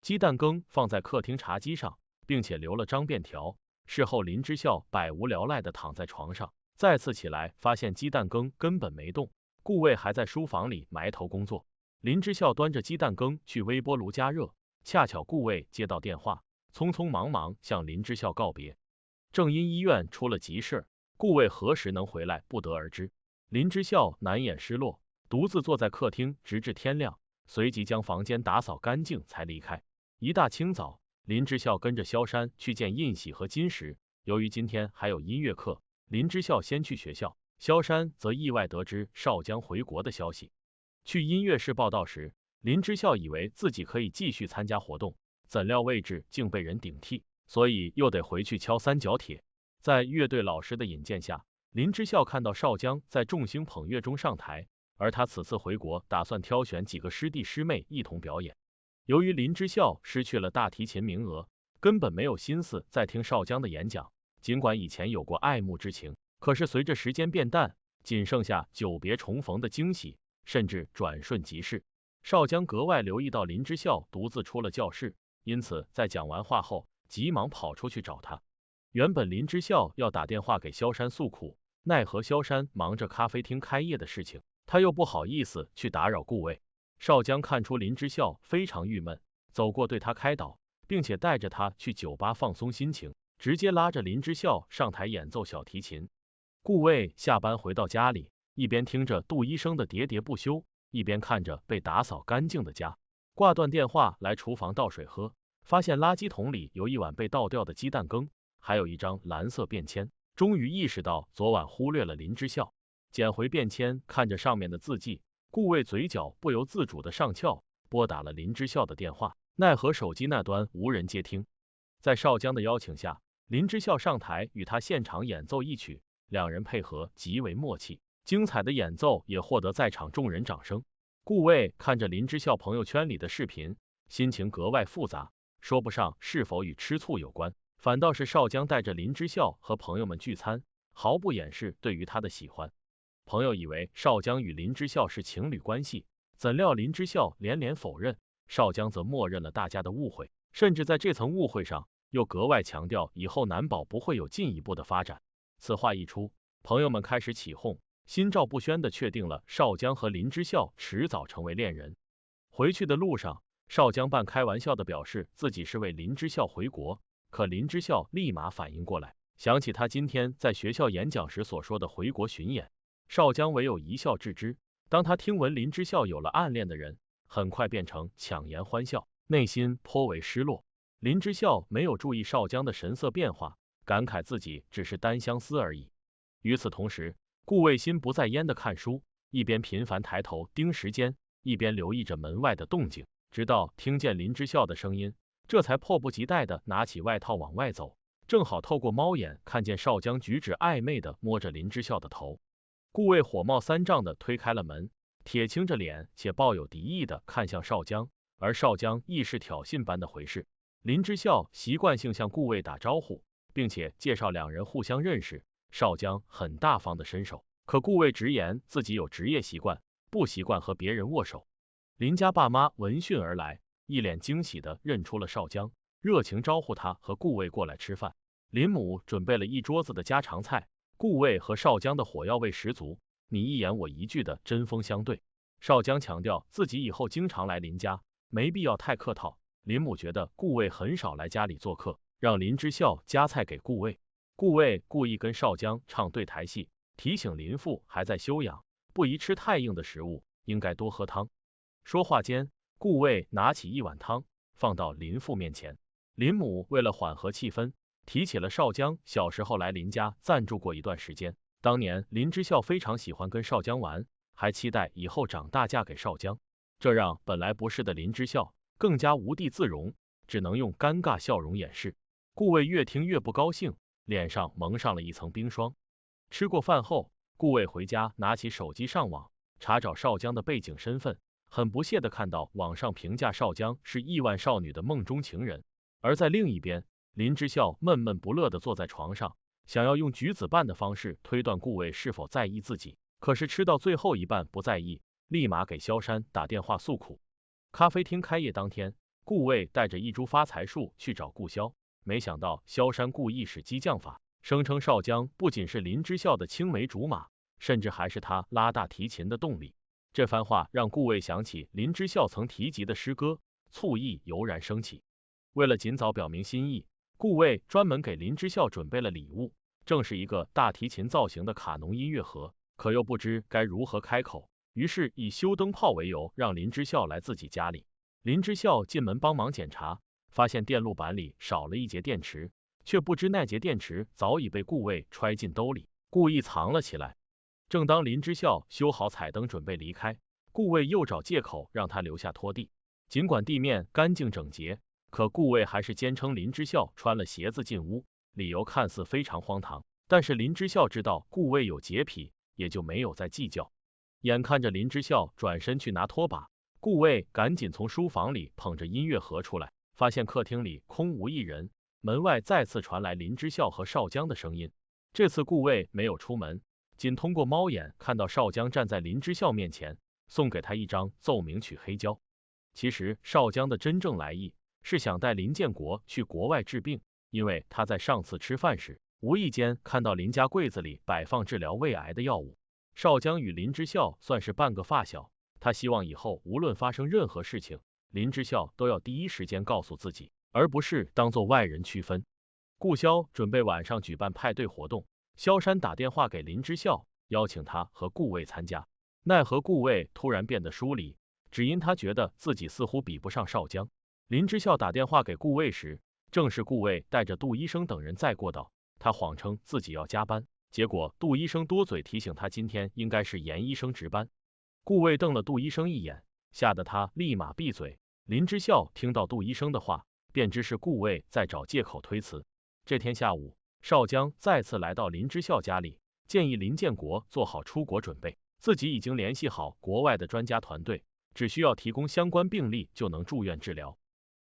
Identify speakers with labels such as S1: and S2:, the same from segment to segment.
S1: 鸡蛋羹放在客厅茶几上，并且留了张便条。事后林之孝百无聊赖的躺在床上，再次起来发现鸡蛋羹根本没动，顾魏还在书房里埋头工作。林之孝端着鸡蛋羹去微波炉加热，恰巧顾魏接到电话，匆匆忙忙向林之孝告别。正因医院出了急事，顾魏何时能回来不得而知。林之孝难掩失落，独自坐在客厅直至天亮，随即将房间打扫干净才离开。一大清早，林之孝跟着萧山去见印喜和金石。由于今天还有音乐课，林之孝先去学校，萧山则意外得知少江回国的消息。去音乐室报道时，林之孝以为自己可以继续参加活动，怎料位置竟被人顶替，所以又得回去敲三角铁。在乐队老师的引荐下，林之孝看到少江在众星捧月中上台，而他此次回国打算挑选几个师弟师妹一同表演。由于林之孝失去了大提琴名额，根本没有心思再听少江的演讲。尽管以前有过爱慕之情，可是随着时间变淡，仅剩下久别重逢的惊喜，甚至转瞬即逝。少江格外留意到林之孝独自出了教室，因此在讲完话后，急忙跑出去找他。原本林之孝要打电话给萧山诉苦，奈何萧山忙着咖啡厅开业的事情，他又不好意思去打扰顾魏。少江看出林之孝非常郁闷，走过对他开导，并且带着他去酒吧放松心情，直接拉着林之孝上台演奏小提琴。顾魏下班回到家里，一边听着杜医生的喋喋不休，一边看着被打扫干净的家。挂断电话来厨房倒水喝，发现垃圾桶里有一碗被倒掉的鸡蛋羹，还有一张蓝色便签，终于意识到昨晚忽略了林之孝。捡回便签，看着上面的字迹，顾魏嘴角不由自主的上翘，拨打了林之孝的电话，奈何手机那端无人接听。在少江的邀请下，林之孝上台与他现场演奏一曲，两人配合极为默契，精彩的演奏也获得在场众人掌声。顾魏看着林之孝朋友圈里的视频，心情格外复杂，说不上是否与吃醋有关，反倒是少江带着林之孝和朋友们聚餐，毫不掩饰对于他的喜欢。朋友以为少江与林之孝是情侣关系，怎料林之孝连连否认，少江则默认了大家的误会，甚至在这层误会上又格外强调以后难保不会有进一步的发展。此话一出，朋友们开始起哄，心照不宣的确定了少江和林之孝迟早成为恋人。回去的路上，少江半开玩笑的表示自己是为林之孝回国，可林之孝立马反应过来，想起他今天在学校演讲时所说的回国巡演，少江唯有一笑置之。当他听闻林之孝有了暗恋的人，很快变成强颜欢笑，内心颇为失落。林之孝没有注意少江的神色变化，感慨自己只是单相思而已。与此同时，顾魏心不在焉的看书，一边频繁抬头盯时间，一边留意着门外的动静，直到听见林之孝的声音，这才迫不及待的拿起外套往外走，正好透过猫眼看见少江举止暧昧的摸着林之孝的头。顾魏火冒三丈的推开了门，铁青着脸且抱有敌意的看向少江，而少江亦是挑衅般的回视。林之孝习惯性向顾魏打招呼，并且介绍两人互相认识，少江很大方的伸手，可顾魏直言自己有职业习惯，不习惯和别人握手。林家爸妈闻讯而来，一脸惊喜的认出了少江，热情招呼他和顾魏过来吃饭。林母准备了一桌子的家常菜，顾魏和少江的火药味十足，你一言我一句的针锋相对。少江强调自己以后经常来林家，没必要太客套。林母觉得顾魏很少来家里做客，让林之孝夹菜给顾魏。顾魏故意跟少江唱对台戏，提醒林父还在休养，不宜吃太硬的食物，应该多喝汤。说话间，顾魏拿起一碗汤放到林父面前。林母为了缓和气氛，提起了少江小时候来林家暂住过一段时间。当年林之孝非常喜欢跟少江玩，还期待以后长大嫁给少江，这让本来不是的林之孝更加无地自容，只能用尴尬笑容掩饰。顾魏越听越不高兴，脸上蒙上了一层冰霜。吃过饭后，顾魏回家拿起手机上网查找少江的背景身份，很不屑的看到网上评价少江是亿万少女的梦中情人。而在另一边，林之孝闷闷不乐的坐在床上，想要用橘子瓣的方式推断顾魏是否在意自己，可是吃到最后一半不在意，立马给萧山打电话诉苦。咖啡厅开业当天，顾魏带着一株发财树去找顾萧，没想到萧山故意使激将法，声称少将不仅是林之孝的青梅竹马，甚至还是他拉大提琴的动力。这番话让顾魏想起林之孝曾提及的诗歌，醋意油然升起。为了尽早表明心意，顾魏专门给林之孝准备了礼物，正是一个大提琴造型的卡农音乐盒，可又不知该如何开口，于是以修灯泡为由，让林之孝来自己家里。林之孝进门帮忙检查，发现电路板里少了一节电池，却不知那节电池早已被顾魏揣进兜里，故意藏了起来。正当林之孝修好彩灯准备离开，顾魏又找借口让他留下拖地。尽管地面干净整洁，可顾魏还是坚称林之孝穿了鞋子进屋，理由看似非常荒唐，但是林之孝知道顾魏有洁癖，也就没有再计较。眼看着林之孝转身去拿拖把，顾魏赶紧从书房里捧着音乐盒出来，发现客厅里空无一人，门外再次传来林之孝和少江的声音。这次顾魏没有出门，仅通过猫眼看到少江站在林之孝面前，送给他一张奏鸣曲黑胶。其实少江的真正来意是想带林建国去国外治病，因为他在上次吃饭时无意间看到林家柜子里摆放治疗胃癌的药物。少江与林之孝算是半个发小，他希望以后无论发生任何事情，林之孝都要第一时间告诉自己，而不是当做外人区分。顾萧准备晚上举办派对活动，萧山打电话给林之孝，邀请他和顾魏参加，奈何顾魏突然变得疏离，只因他觉得自己似乎比不上少江。林之孝打电话给顾魏时，正是顾魏带着杜医生等人在过道，他谎称自己要加班，结果杜医生多嘴提醒他今天应该是严医生值班。顾魏瞪了杜医生一眼，吓得他立马闭嘴。林之孝听到杜医生的话，便知是顾魏在找借口推辞。这天下午，少江再次来到林之孝家里，建议林建国做好出国准备，自己已经联系好国外的专家团队，只需要提供相关病历就能住院治疗。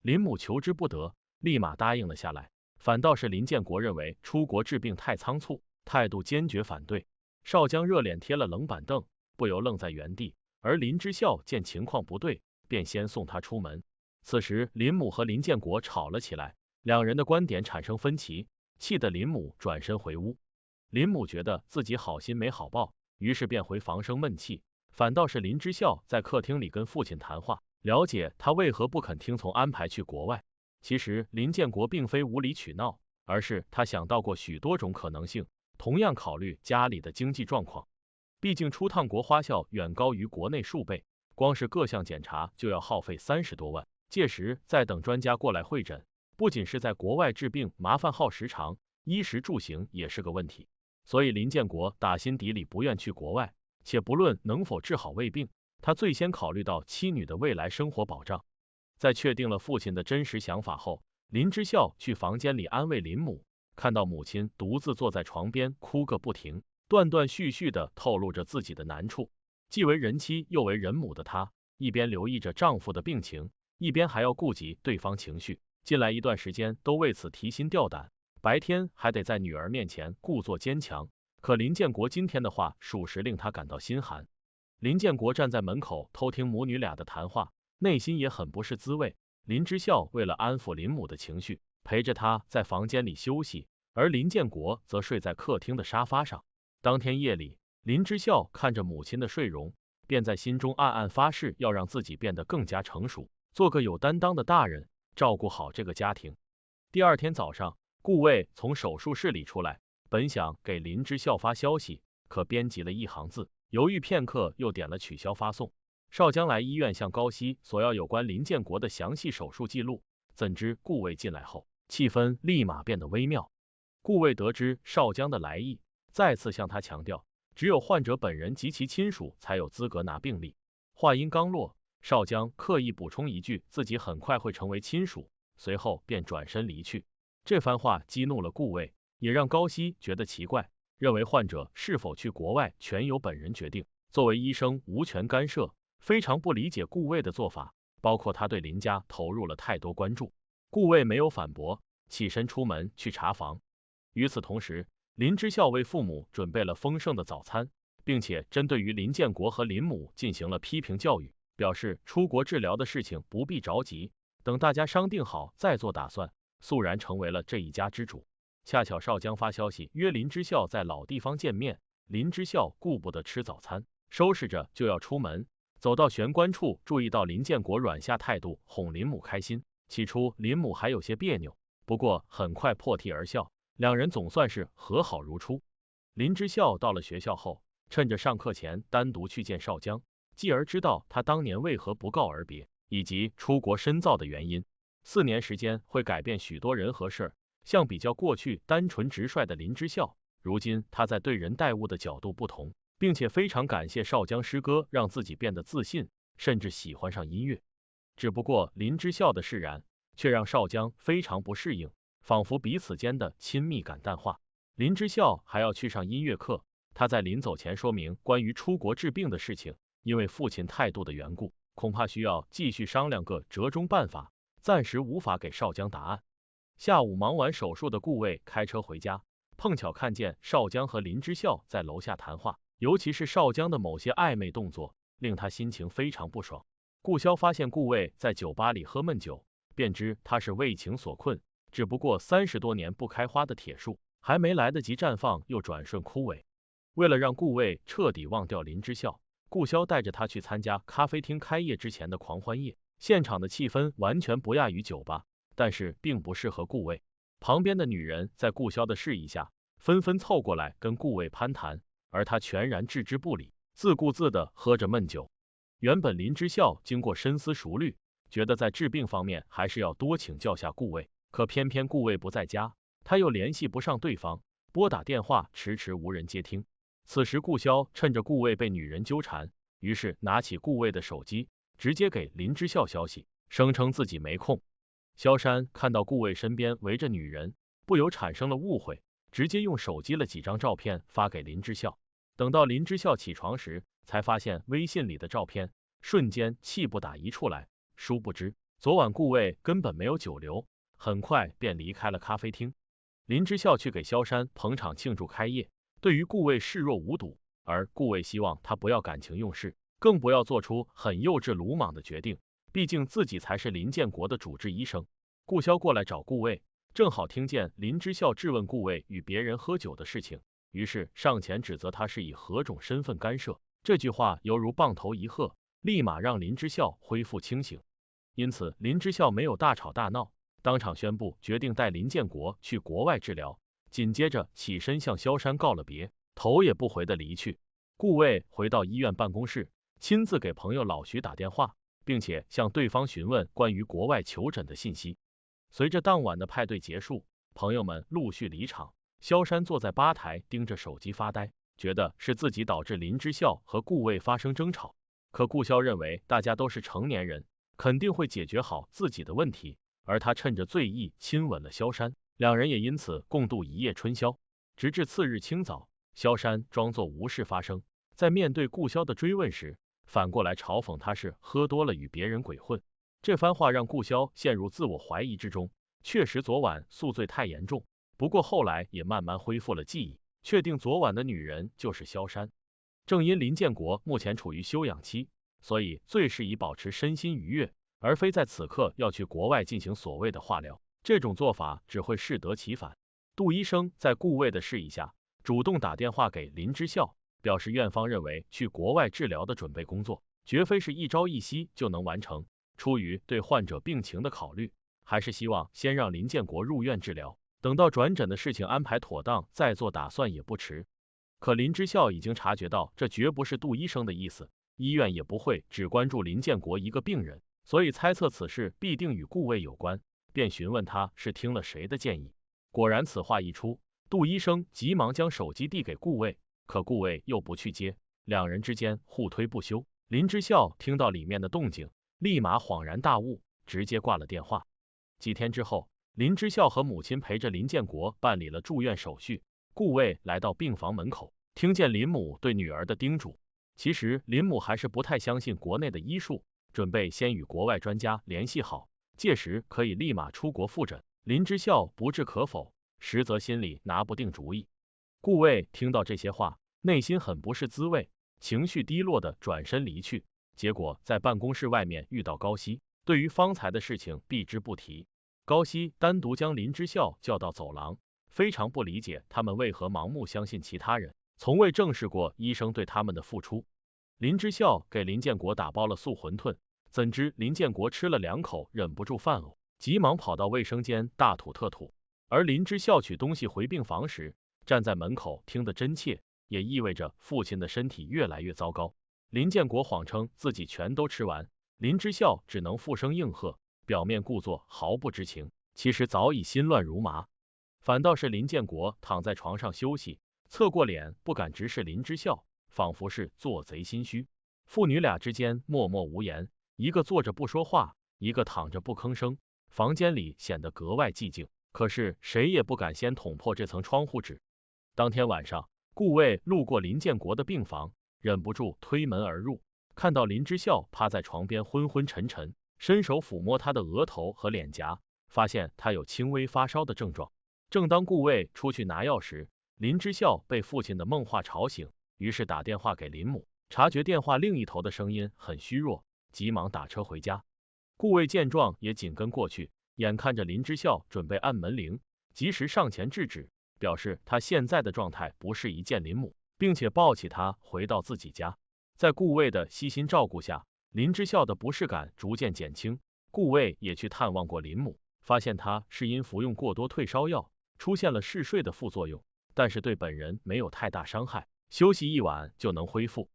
S1: 林母求之不得，立马答应了下来，反倒是林建国认为出国治病太仓促，态度坚决反对。少江热脸贴了冷板凳，不由愣在原地，而林之孝见情况不对，便先送他出门。此时林母和林建国吵了起来，两人的观点产生分歧，气得林母转身回屋。林母觉得自己好心没好报，于是便回房生闷气，反倒是林之孝在客厅里跟父亲谈话，了解他为何不肯听从安排去国外。其实林建国并非无理取闹，而是他想到过许多种可能性，同样考虑家里的经济状况。毕竟出趟国花销远高于国内数倍，光是各项检查就要耗费30多万，届时再等专家过来会诊，不仅是在国外治病麻烦耗时长，衣食住行也是个问题。所以林建国打心底里不愿去国外，且不论能否治好胃病，他最先考虑到妻女的未来生活保障。在确定了父亲的真实想法后，林之孝去房间里安慰林母，看到母亲独自坐在床边哭个不停，断断续续的透露着自己的难处。既为人妻又为人母的她，一边留意着丈夫的病情，一边还要顾及对方情绪，近来一段时间都为此提心吊胆，白天还得在女儿面前故作坚强。可林建国今天的话属实令他感到心寒。林建国站在门口偷听母女俩的谈话，内心也很不是滋味。林之孝为了安抚林母的情绪，陪着她在房间里休息，而林建国则睡在客厅的沙发上。当天夜里，林之孝看着母亲的睡容，便在心中暗暗发誓要让自己变得更加成熟，做个有担当的大人，照顾好这个家庭。第二天早上，顾魏从手术室里出来，本想给林之孝发消息，可编辑了一行字，犹豫片刻又点了取消发送。少江来医院向高希索要有关林建国的详细手术记录，怎知顾魏进来后，气氛立马变得微妙。顾魏得知少江的来意，再次向他强调，只有患者本人及其亲属才有资格拿病历。话音刚落，少江刻意补充一句自己很快会成为亲属，随后便转身离去。这番话激怒了顾魏，也让高希觉得奇怪，认为患者是否去国外全由本人决定，作为医生无权干涉，非常不理解顾魏的做法，包括他对林家投入了太多关注。顾魏没有反驳，起身出门去查房。与此同时，林之孝为父母准备了丰盛的早餐，并且针对于林建国和林母进行了批评教育，表示出国治疗的事情不必着急，等大家商定好再做打算，肃然成为了这一家之主。恰巧少江发消息约林之孝在老地方见面，林之孝顾不得吃早餐，收拾着就要出门。走到玄关处，注意到林建国软下态度哄林母开心。起初林母还有些别扭，不过很快破涕而笑，两人总算是和好如初。林之孝到了学校后，趁着上课前单独去见少江，继而知道他当年为何不告而别，以及出国深造的原因。4年时间会改变许多人和事，相比较过去单纯直率的林之孝，如今他在对人待物的角度不同，并且非常感谢少江师哥让自己变得自信，甚至喜欢上音乐。只不过林之孝的释然，却让少江非常不适应，仿佛彼此间的亲密感淡化。林之孝还要去上音乐课，他在临走前说明关于出国治病的事情，因为父亲态度的缘故，恐怕需要继续商量个折中办法，暂时无法给少江答案。下午忙完手术的顾魏开车回家，碰巧看见少江和林之孝在楼下谈话，尤其是少江的某些暧昧动作，令他心情非常不爽。顾潇发现顾魏在酒吧里喝闷酒，便知他是为情所困，只不过30多年不开花的铁树，还没来得及绽放，又转瞬枯萎。为了让顾魏彻底忘掉林之孝，顾潇带着他去参加咖啡厅开业之前的狂欢夜，现场的气氛完全不亚于酒吧，但是并不适合顾魏。旁边的女人在顾潇的示意下，纷纷凑过来跟顾魏攀谈，而他全然置之不理，自顾自的喝着闷酒。原本林之孝经过深思熟虑，觉得在治病方面还是要多请教下顾魏，可偏偏顾魏不在家，他又联系不上对方，拨打电话迟迟无人接听。此时顾潇趁着顾魏被女人纠缠，于是拿起顾魏的手机，直接给林之孝消息，声称自己没空。萧山看到顾魏身边围着女人，不由产生了误会，直接用手机了几张照片发给林之孝。等到林之孝起床时，才发现微信里的照片，瞬间气不打一处来。殊不知昨晚顾魏根本没有久留，很快便离开了咖啡厅。林之孝去给萧山捧场庆祝开业，对于顾魏视若无睹，而顾魏希望他不要感情用事，更不要做出很幼稚鲁莽的决定，毕竟自己才是林建国的主治医生。顾潇过来找顾魏，正好听见林之孝质问顾魏与别人喝酒的事情，于是上前指责他是以何种身份干涉。这句话犹如棒头一喝，立马让林之孝恢复清醒。因此林之孝没有大吵大闹，当场宣布决定带林建国去国外治疗，紧接着起身向萧山告了别，头也不回的离去。顾魏回到医院办公室，亲自给朋友老徐打电话，并且向对方询问关于国外求诊的信息。随着当晚的派对结束，朋友们陆续离场，萧山坐在吧台盯着手机发呆，觉得是自己导致林之孝和顾魏发生争吵。可顾潇认为大家都是成年人，肯定会解决好自己的问题，而他趁着醉意亲吻了萧山，两人也因此共度一夜春宵。直至次日清早，萧山装作无事发生，在面对顾潇的追问时，反过来嘲讽他是喝多了与别人鬼混。这番话让顾潇陷入自我怀疑之中，确实昨晚宿醉太严重，不过后来也慢慢恢复了记忆，确定昨晚的女人就是萧山。正因林建国目前处于休养期，所以最适宜保持身心愉悦，而非在此刻要去国外进行所谓的化疗，这种做法只会适得其反。杜医生在顾魏的示意下，主动打电话给林之孝，表示院方认为去国外治疗的准备工作，绝非是一朝一夕就能完成，出于对患者病情的考虑，还是希望先让林建国入院治疗，等到转诊的事情安排妥当再做打算也不迟。可林之孝已经察觉到这绝不是杜医生的意思，医院也不会只关注林建国一个病人，所以猜测此事必定与顾魏有关，便询问他是听了谁的建议。果然此话一出，杜医生急忙将手机递给顾魏，可顾魏又不去接，两人之间互推不休。林之孝听到里面的动静，立马恍然大悟，直接挂了电话。几天之后，林之孝和母亲陪着林建国办理了住院手续。顾魏来到病房门口，听见林母对女儿的叮嘱。其实林母还是不太相信国内的医术，准备先与国外专家联系好，届时可以立马出国复诊。林之孝不置可否，实则心里拿不定主意。顾魏听到这些话，内心很不是滋味，情绪低落的转身离去。结果在办公室外面遇到高希，对于方才的事情避之不提。高希单独将林之孝叫到走廊，非常不理解他们为何盲目相信其他人，从未正视过医生对他们的付出。林之孝给林建国打包了素馄饨，怎知林建国吃了2口，忍不住犯呕，急忙跑到卫生间大吐特吐。而林之孝取东西回病房时，站在门口听得真切，也意味着父亲的身体越来越糟糕。林建国谎称自己全都吃完，林之孝只能附声应和，表面故作毫不知情，其实早已心乱如麻。反倒是林建国躺在床上休息，侧过脸不敢直视林之孝，仿佛是做贼心虚。父女俩之间默默无言，一个坐着不说话，一个躺着不吭声，房间里显得格外寂静，可是谁也不敢先捅破这层窗户纸。当天晚上，顾卫路过林建国的病房，忍不住推门而入，看到林之孝趴在床边昏昏沉沉，伸手抚摸他的额头和脸颊，发现他有轻微发烧的症状。正当顾卫出去拿药时，林之孝被父亲的梦话吵醒，于是打电话给林母，察觉电话另一头的声音很虚弱，急忙打车回家。顾卫见状也紧跟过去，眼看着林之孝准备按门铃，及时上前制止，表示他现在的状态不适宜见林母，并且抱起他回到自己家。在顾卫的悉心照顾下，林之孝的不适感逐渐减轻。顾卫也去探望过林母，发现他是因服用过多退烧药，出现了嗜睡的副作用，但是对本人没有太大伤害，休息一晚就能恢复。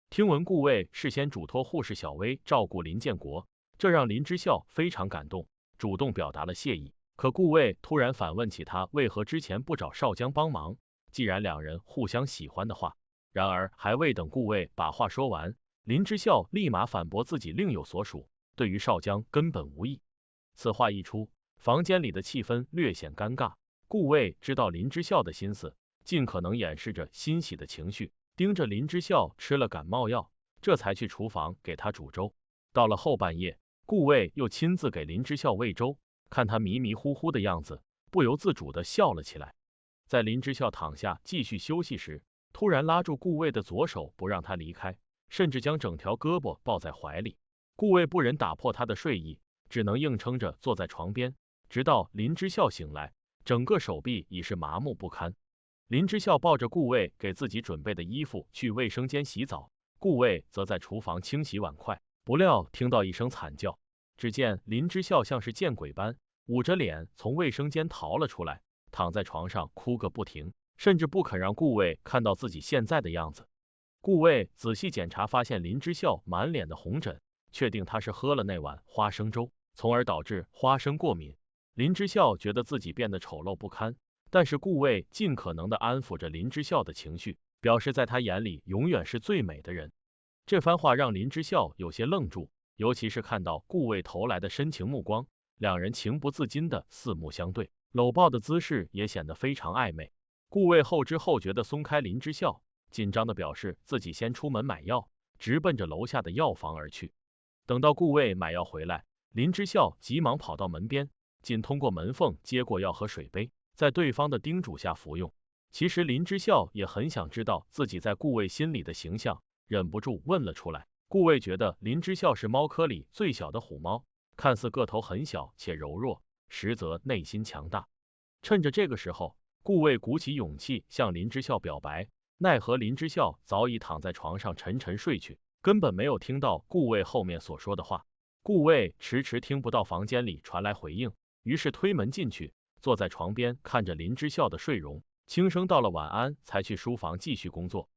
S1: 听闻顾卫事先嘱托护士小薇照顾林建国，这让林之孝非常感动，主动表达了谢意。可顾卫突然反问起他为何之前不找少江帮忙，既然两人互相喜欢的话。然而还未等顾卫把话说完，林之孝立马反驳自己另有所属，对于少江根本无意。此话一出，房间里的气氛略显尴尬。顾卫知道林之孝的心思，尽可能掩饰着欣喜的情绪，盯着林之孝吃了感冒药，这才去厨房给他煮粥。到了后半夜，顾卫又亲自给林之孝喂粥，看他迷迷糊糊的样子，不由自主的笑了起来。在林之孝躺下继续休息时，突然拉住顾卫的左手不让他离开，甚至将整条胳膊抱在怀里。顾卫不忍打破他的睡意，只能硬撑着坐在床边，直到林之孝醒来，整个手臂已是麻木不堪。林之孝抱着顾卫给自己准备的衣服去卫生间洗澡，顾卫则在厨房清洗碗筷，不料听到一声惨叫，只见林之孝像是见鬼般捂着脸从卫生间逃了出来，躺在床上哭个不停，甚至不肯让顾卫看到自己现在的样子。顾卫仔细检查，发现林之孝满脸的红疹，确定他是喝了那碗花生粥，从而导致花生过敏。林之孝觉得自己变得丑陋不堪，但是顾卫尽可能的安抚着林之孝的情绪，表示在他眼里永远是最美的人。这番话让林之孝有些愣住，尤其是看到顾卫投来的深情目光，两人情不自禁的四目相对，搂抱的姿势也显得非常暧昧。顾卫后知后觉的松开林之孝，紧张的表示自己先出门买药，直奔着楼下的药房而去。等到顾卫买药回来，林之孝急忙跑到门边，仅通过门缝接过药和水杯，在对方的叮嘱下服用。其实林之孝也很想知道自己在顾卫心里的形象，忍不住问了出来。顾卫觉得林之孝是猫科里最小的虎猫，看似个头很小且柔弱，实则内心强大。趁着这个时候，顾卫鼓起勇气向林之孝表白，奈何林之孝早已躺在床上沉沉睡去，根本没有听到顾卫后面所说的话。顾卫迟迟听不到房间里传来回应，于是推门进去，坐在床边看着林之孝的睡容，轻声道了晚安，才去书房继续工作。